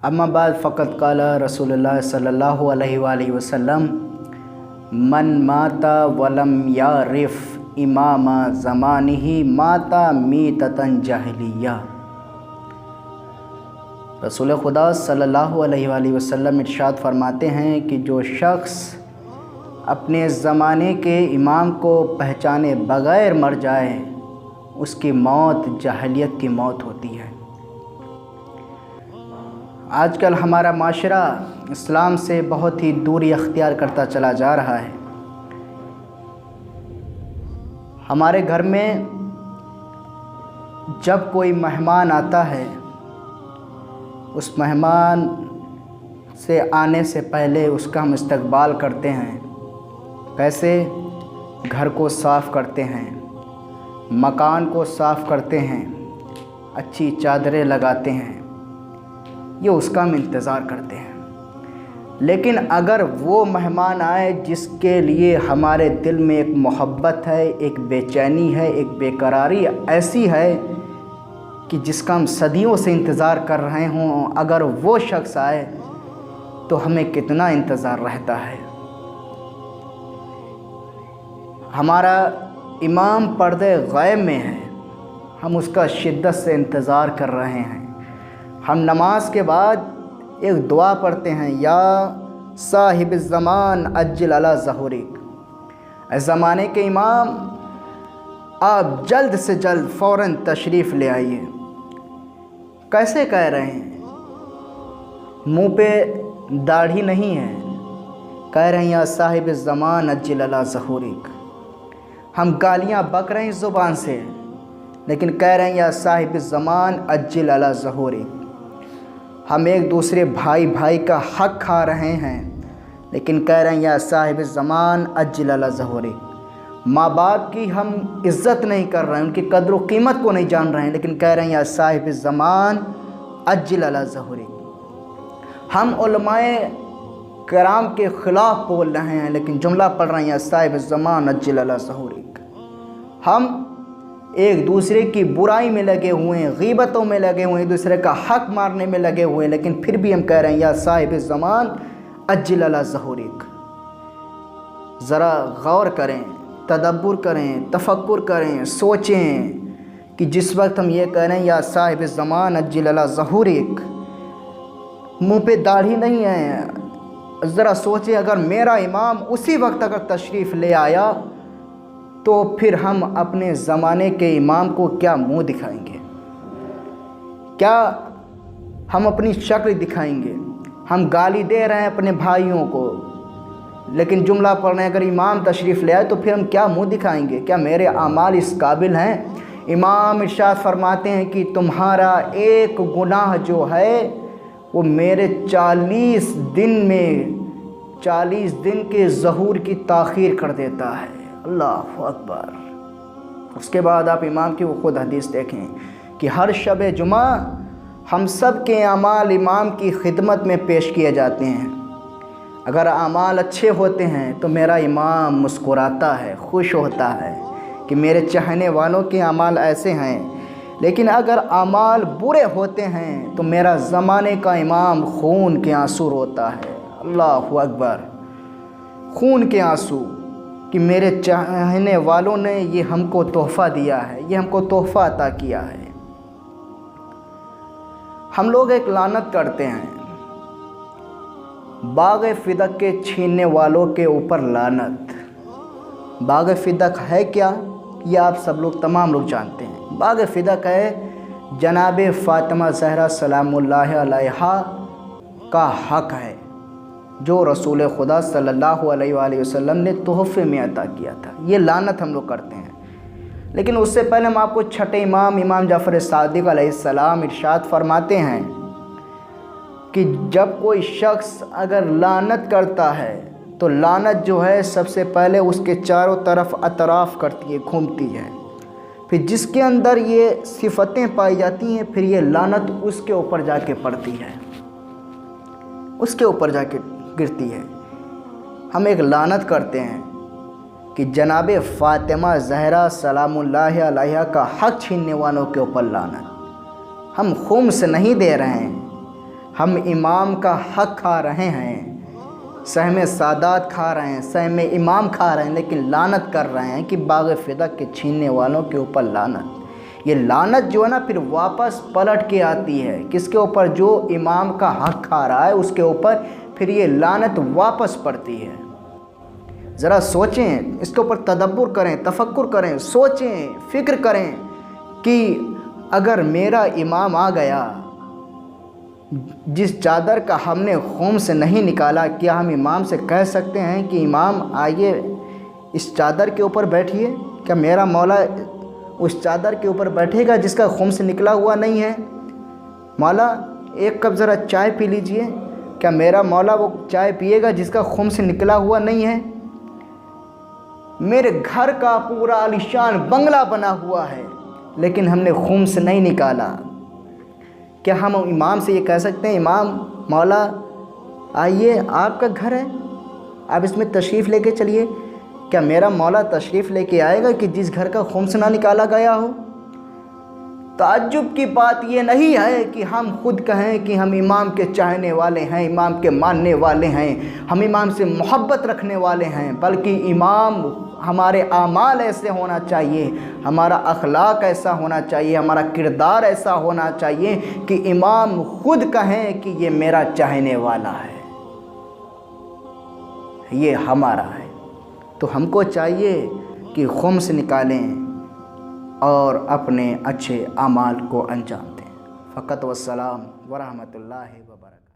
अम्मा बाद फ़क़त क़ाला रसूलुल्लाह सल्लल्लाहु अलैहि वसल्लम मन माता वलम यारिफ इमाम ज़मानिही माता मीततन जाहिलिया। रसूल खुदा सल्लल्लाहु अलैहि वसल्लम इरशाद फरमाते हैं कि जो शख्स अपने ज़माने के इमाम को पहचाने बग़ैर मर जाए उसकी मौत जाहिलियत की मौत होती है। आजकल हमारा माशरा इस्लाम से बहुत ही दूरी अख्तियार करता चला जा रहा है। हमारे घर में जब कोई मेहमान आता है उस मेहमान से आने से पहले उसका हम इस्तकबाल करते हैं। कैसे? घर को साफ़ करते हैं, मकान को साफ़ करते हैं, अच्छी चादरें लगाते हैं, ये उसका हम इंतज़ार करते हैं। लेकिन अगर वो मेहमान आए जिसके लिए हमारे दिल में एक मोहब्बत है, एक बेचैनी है, एक बेकरारी ऐसी है कि जिसका हम सदियों से इंतज़ार कर रहे हों, अगर वो शख्स आए तो हमें कितना इंतज़ार रहता है। हमारा इमाम पर्दे ग़ैब में है, हम उसका शिद्दत से इंतज़ार कर रहे हैं। हम नमाज के बाद एक दुआ पढ़ते हैं, या साहिब ज़मान अज्जिल अला ज़हुरिक। ज़माने के इमाम, आप जल्द से जल्द फ़ौरन तशरीफ़ ले आइए। कैसे कह रहे हैं? मुँह पे दाढ़ी नहीं है, कह रहे हैं या साहिब ज़मान अज्जिल अला ज़हुरिक। हम गालियाँ बक रहे हैं ज़ुबान से, लेकिन कह रहे हैं या साहिब ज़मान अज्जिल अला ज़हुरिक। हम एक दूसरे भाई भाई का हक़ खा रहे हैं, लेकिन कह रहे हैं या साहिब ज़मान अज्जिल अला ज़हुरिक। माँ बाप की हम इज़्ज़त नहीं कर रहे हैं, उनकी कदर व कीमत को नहीं जान रहे हैं, लेकिन कह रहे हैं या साहिब ज़मान अज्जिल अला ज़हुरिक। हम उलमाए कराम के ख़िलाफ़ बोल रहे हैं, लेकिन जुमला पढ़ रहे हैं या साहिब ज़मान अज्जिल अला ज़हुरिक। हम एक दूसरे की बुराई में लगे हुए हैं, गीबतों में लगे हुए हैं, एक दूसरे का हक मारने में लगे हुए हैं, लेकिन फिर भी हम कह रहे हैं या साहिब ज़मान अज्जिल अला ज़हुरिक। ज़रा गौर करें, तदब्बुर करें, तफक्कुर करें, सोचें कि जिस वक्त हम ये कह रहे हैं या साहिब ज़मान अज्जिल अला ज़हुरिक, मुँह पे दाढ़ी नहीं है। ज़रा सोचें, अगर मेरा इमाम उसी वक्त अगर तशरीफ़ ले आया तो फिर हम अपने ज़माने के इमाम को क्या मुंह दिखाएंगे? क्या हम अपनी शक्ल दिखाएंगे? हम गाली दे रहे हैं अपने भाइयों को, लेकिन जुमला पढ़ रहे हैं अगर इमाम तशरीफ़ ले आए तो फिर हम क्या मुंह दिखाएंगे? क्या मेरे आमाल इस काबिल हैं? इमाम इरशाद फरमाते हैं कि तुम्हारा एक गुनाह जो है वो मेरे 40 दिन के ज़हूर की ताख़ीर कर देता है। अल्लाहु अकबर। उसके बाद आप इमाम की वो ख़ुद हदीस देखें कि हर शब जुमा हम सब के अमाल इमाम की खिदमत में पेश किए जाते हैं। अगर अमाल अच्छे होते हैं तो मेरा इमाम मुस्कुराता है, खुश होता है कि मेरे चाहने वालों के अमाल ऐसे हैं। लेकिन अगर अमाल बुरे होते हैं तो मेरा ज़माने का इमाम खून के आंसू रोता है। अल्लाहु अकबर। खून के आंसू कि मेरे चाहने वालों ने ये हमको तोहफ़ा दिया है, ये हमको तोहफ़ा अता किया है। हम लोग एक लानत करते हैं, बाग़ फ़िदक के छीनने वालों के ऊपर लानत। बाग़ फ़िदक है क्या, ये आप सब लोग तमाम लोग जानते हैं। बाग़ फ़िदक है जनाब फ़ातिमा ज़हरा सलामुल्लाह अलैहा का हक़ है, जो रसूल खुदा सल्लल्लाहु अलैहि वसल्लम ने तोहफ़े में अता किया था। ये लानत हम लोग करते हैं। लेकिन उससे पहले हम आपको छठे इमाम जाफ़र सादिक़ अलैहिस्सलाम इरशाद फरमाते हैं कि जब कोई शख्स अगर लानत करता है तो लानत जो है सबसे पहले उसके चारों तरफ अतराफ़ करती है, घूमती है। फिर जिसके अंदर ये सिफ़तें पाई जाती हैं, फिर ये लानत उसके ऊपर जाके पड़ती है, उसके ऊपर जाके गिरती है। हम एक लानत करते हैं कि जनाब फ़ातिमा ज़हरा सलामुल्लाह अलैहा का हक़ छीनने वालों के ऊपर लानत। हम खुम्स नहीं दे रहे हैं, ہم امام کا حق کھا رہے ہیں، سہم سادات کھا رہے ہیں، سہم امام کھا رہے ہیں، لیکن لعنت کر رہے ہیں کہ باغ فدق کے چھیننے والوں کے اوپر لعنت۔ یہ لعنت جو ہے نا پھر واپس پلٹ کے آتی ہے، کس کے اوپر؟ جو امام کا حق کھا رہا ہے اس کے اوپر پھر یہ لعنت واپس پڑتی ہے۔ ذرا سوچیں، اس کے اوپر تدبر کریں، تفکر کریں، سوچیں، فکر کریں کہ اگر میرا امام آ گیا، جس چادر کا ہم نے خون سے نہیں نکالا، کیا ہم امام سے کہہ سکتے ہیں کہ امام آئیے اس چادر کے اوپر بیٹھیے؟ کیا میرا مولا اس چادر کے اوپر بیٹھے گا جس کا خون سے نکلا ہوا نہیں ہے؟ مولا ایک کپ ذرا چائے پی لیجئے، کیا میرا مولا وہ چائے پیے گا جس کا خون سے نکلا ہوا نہیں ہے؟ میرے گھر کا پورا عالیشان بنگلہ بنا ہوا ہے لیکن ہم نے خون سے نہیں نکالا، کیا ہم امام سے یہ کہہ سکتے ہیں امام مولا آئیے آپ کا گھر ہے، آپ اس میں تشریف لے کے چلیے؟ کیا میرا مولا تشریف لے کے آئے گا کہ جس گھر کا خون سے نہ نکالا گیا ہو؟ تعجب کی بات یہ نہیں ہے کہ ہم خود کہیں کہ ہم امام کے چاہنے والے ہیں، امام کے ماننے والے ہیں، ہم امام سے محبت رکھنے والے ہیں، بلکہ امام ہمارے اعمال ایسے ہونا چاہیے، ہمارا اخلاق ایسا ہونا چاہیے، ہمارا کردار ایسا ہونا چاہیے کہ امام خود کہیں کہ یہ میرا چاہنے والا ہے، یہ ہمارا ہے۔ تو ہم کو چاہیے کہ خم سے نکالیں اور اپنے اچھے اعمال کو انجام دیں۔ فقط والسلام ورحمۃ اللہ وبرکاتہ۔